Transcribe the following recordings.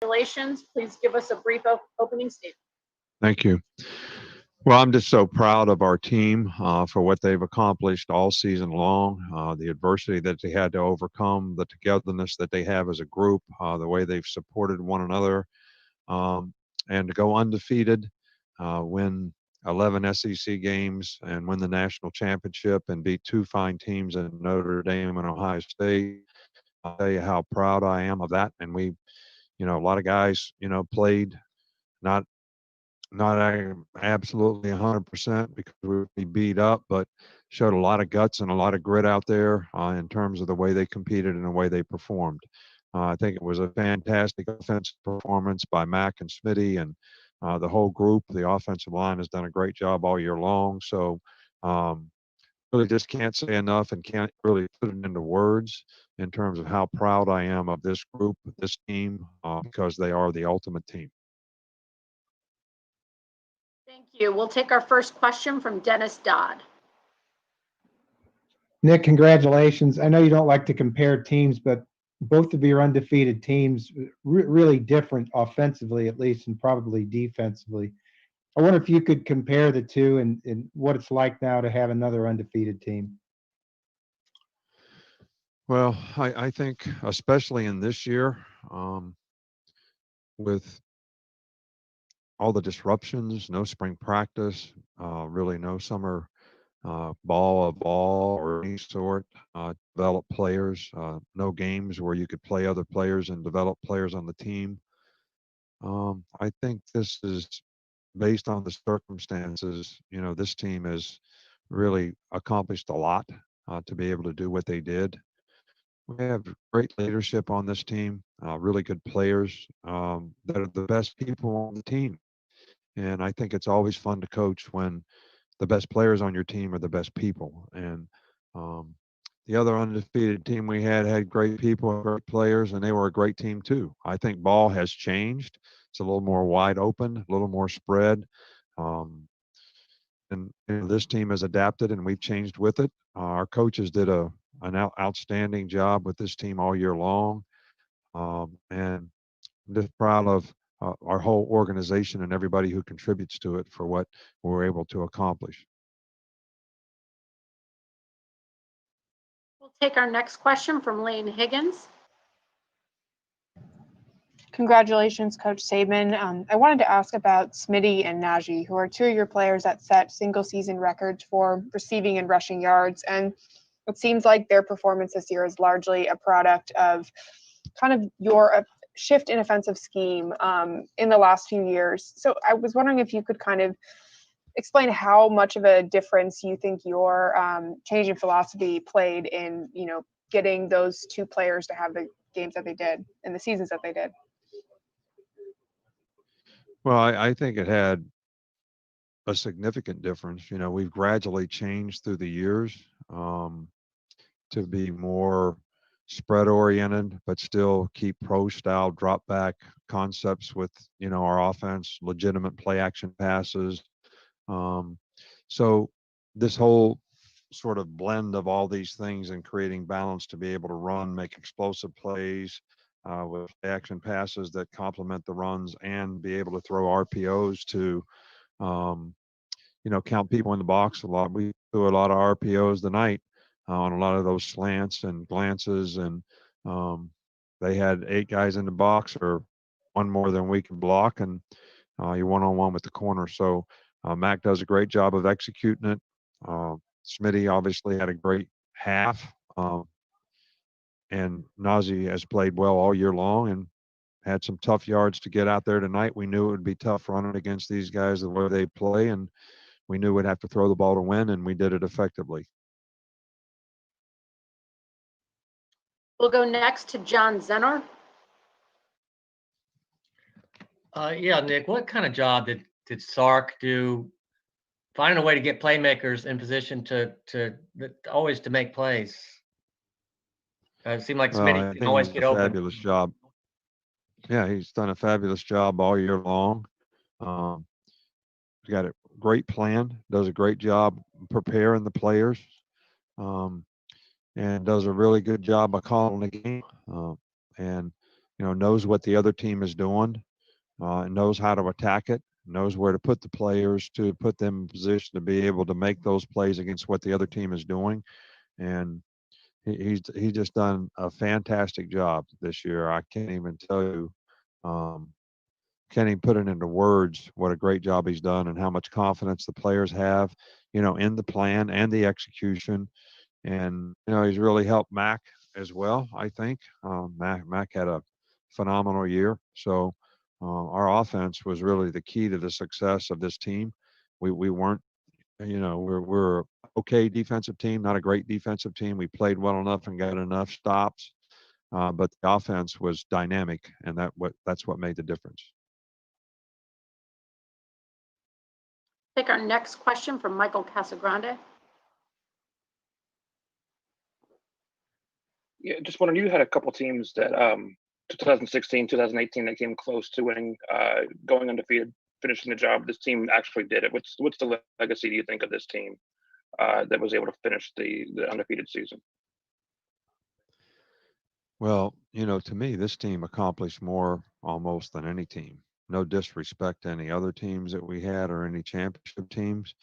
Congratulations. Please give us a brief opening statement. Thank you. Well, I'm just so proud of our team for what they've accomplished all season long, the adversity that they had to overcome, the togetherness that they have as a group, the way they've supported one another, um, and to go undefeated, win 11 SEC games, and win the national championship, and beat two fine teams in Notre Dame and Ohio State. I'll tell you how proud I am of that. And we, a lot of guys, played not absolutely 100% because we would be beat up, but showed a lot of guts and a lot of grit out there in terms of the way they competed and the way they performed. I think it was a fantastic offensive performance by Mac and Smitty and the whole group. The offensive line has done a great job all year long. So really just can't say enough and can't really put it into words in terms of how proud I am of this group, this team, because they are the ultimate team. Thank you. We'll take our first question from Dennis Dodd. Nick, congratulations. I know you don't like to compare teams, but both of your undefeated teams really different offensively, at least, and probably defensively. I wonder if you could compare the two and what it's like now to have another undefeated team. Well, I think especially in this year, with all the disruptions, no spring practice, really no summer ball or any sort, develop players, no games where you could play other players and develop players on the team. I think this is based on the circumstances. This team has really accomplished a lot to be able to do what they did. We have great leadership on this team, really good players that are the best people on the team. And I think it's always fun to coach when the best players on your team are the best people. And the other undefeated team we had great people, great players, and they were a great team too. I think ball has changed. It's a little more wide open, a little more spread. And this team has adapted, and we've changed with it. Our coaches did an outstanding job with this team all year long. And I'm just proud of our whole organization and everybody who contributes to it for what we're able to accomplish. We'll take our next question from Laine Higgins. Congratulations, Coach Saban. I wanted to ask about Smitty and Najee, who are two of your players that set single-season records for receiving and rushing yards. And it seems like their performance this year is largely a product of kind of your shift in offensive scheme in the last few years. So I was wondering if you could kind of explain how much of a difference you think your change in philosophy played in, getting those two players to have the games that they did and the seasons that they did. Well, I think it had a significant difference. We've gradually changed through the years to be more spread oriented, but still keep pro style drop back concepts with, our offense, legitimate play action passes. So this whole sort of blend of all these things and creating balance to be able to run, make explosive plays, with action passes that complement the runs and be able to throw RPOs to, count people in the box a lot. We threw a lot of RPOs tonight on a lot of those slants and glances, and they had 8 guys in the box or one more than we could block, and you're one-on-one with the corner. So Mac does a great job of executing it. Smitty obviously had a great half. And Najee has played well all year long and had some tough yards to get out there tonight. We knew it would be tough running against these guys the way they play, and we knew we'd have to throw the ball to win, and we did it effectively. We'll go next to John Zenor. Yeah, Nick, what kind of job did Sark do finding a way to get playmakers in position to always to make plays? It seemed like Smitty can always get open. Fabulous job. Yeah, he's done a fabulous job all year long. He's got a great plan, does a great job preparing the players, and does a really good job of calling the game. And knows what the other team is doing, knows how to attack it, knows where to put the players to put them in position to be able to make those plays against what the other team is doing. And he's just done a fantastic job this year. I can't even tell you, can't even put it into words what a great job he's done and how much confidence the players have, in the plan and the execution. And he's really helped Mac as well. I think Mac had a phenomenal year. So our offense was really the key to the success of this team. We weren't, we're okay defensive team, not a great defensive team. We played well enough and got enough stops, but the offense was dynamic, and that's what made the difference. Take our next question from Michael Casagrande. Yeah, just wondering, you had a couple teams that 2016, 2018 that came close to winning, going undefeated, finishing the job. This team actually did it. What's the legacy, do you think, of this team that was able to finish the undefeated season? Well, to me, this team accomplished more almost than any team. No disrespect to any other teams that we had or any championship teams,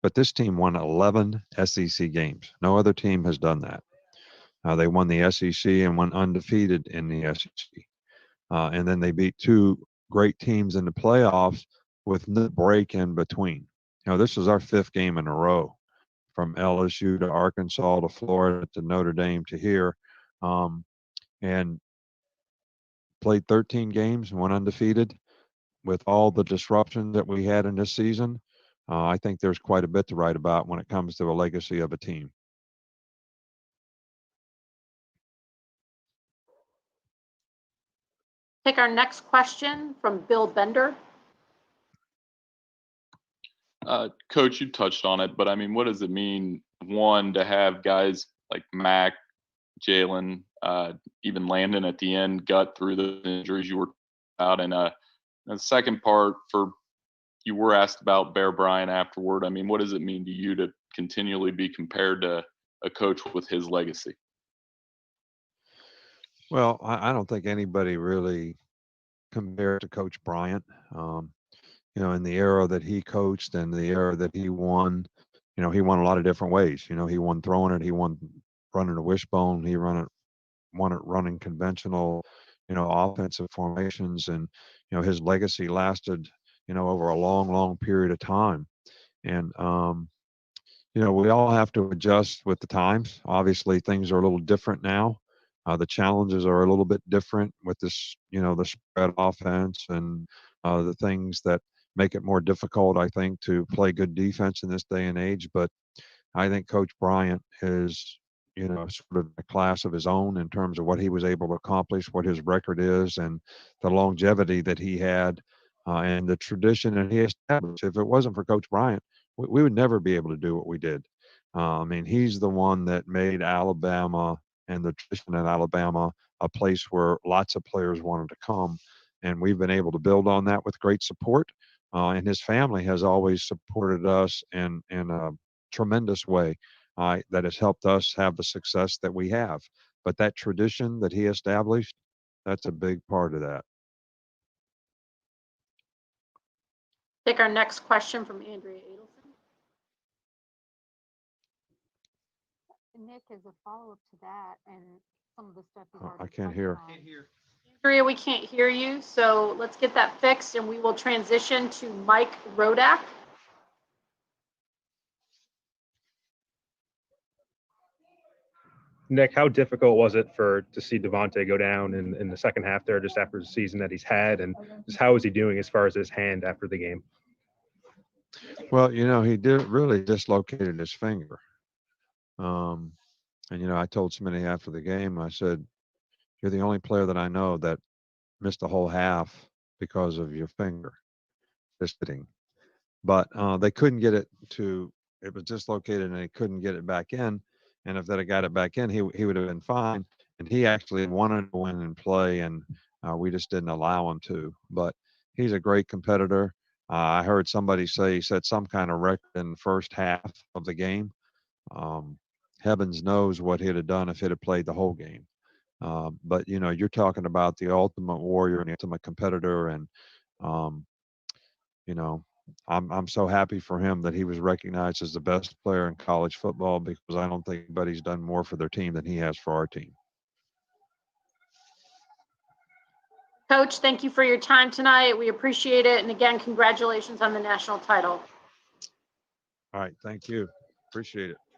but this team won 11 SEC games. No other team has done that. They won the SEC and went undefeated in the SEC. And then they beat two great teams in the playoffs with no break in between. This was our 5th game in a row, from LSU to Arkansas to Florida to Notre Dame to here, and played 13 games and went undefeated. With all the disruption that we had in this season, I think there's quite a bit to write about when it comes to a legacy of a team. Take our next question from Bill Bender. Coach, you touched on it, but I mean, what does it mean, one, to have guys like Mac, Jalen, even Landon at the end got through the injuries you were out? And the second part, you were asked about Bear Bryant afterward. I mean, what does it mean to you to continually be compared to a coach with his legacy? Well, I don't think anybody really compared to Coach Bryant. In the era that he coached and the era that he won, he won a lot of different ways. He won throwing it, he won running a wishbone, he won it running conventional, offensive formations, and his legacy lasted, over a long, long period of time. And we all have to adjust with the times. Obviously, things are a little different now. The challenges are a little bit different with this, the spread offense and the things that make it more difficult, I think, to play good defense in this day and age. But I think Coach Bryant is, sort of a class of his own in terms of what he was able to accomplish, what his record is, and the longevity that he had, and the tradition that he established. If it wasn't for Coach Bryant, we would never be able to do what we did. I mean, he's the one that made Alabama and the tradition in Alabama a place where lots of players wanted to come. And we've been able to build on that with great support. And his family has always supported us in a tremendous way that has helped us have the success that we have. But that tradition that he established, that's a big part of that. Take our next question from Andrea Adelson. Nick, as a follow-up to that and some of the stuff you've already I can't touched hear. on. Andrea, we can't hear you, so let's get that fixed and we will transition to Mike Rodak. Nick, how difficult was it to see Devontae go down in the second half there, just after the season that he's had, and just how is he doing as far as his hand after the game? Well, he did really dislocated his finger. And, I told somebody after the game, I said, you're the only player that I know that missed a whole half because of your finger, just hitting. But they couldn't get it was dislocated and they couldn't get it back in. And if they'd have got it back in, he would have been fine. And he actually wanted to win and play, and we just didn't allow him to. But he's a great competitor. I heard somebody say he set some kind of record in the first half of the game. Heavens knows what he'd have done if he'd have played the whole game. But you're talking about the ultimate warrior and the ultimate competitor, and I'm so happy for him that he was recognized as the best player in college football, because I don't think anybody's done more for their team than he has for our team. Coach, thank you for your time tonight. We appreciate it. And again, congratulations on the national title. All right. Thank you. Appreciate it.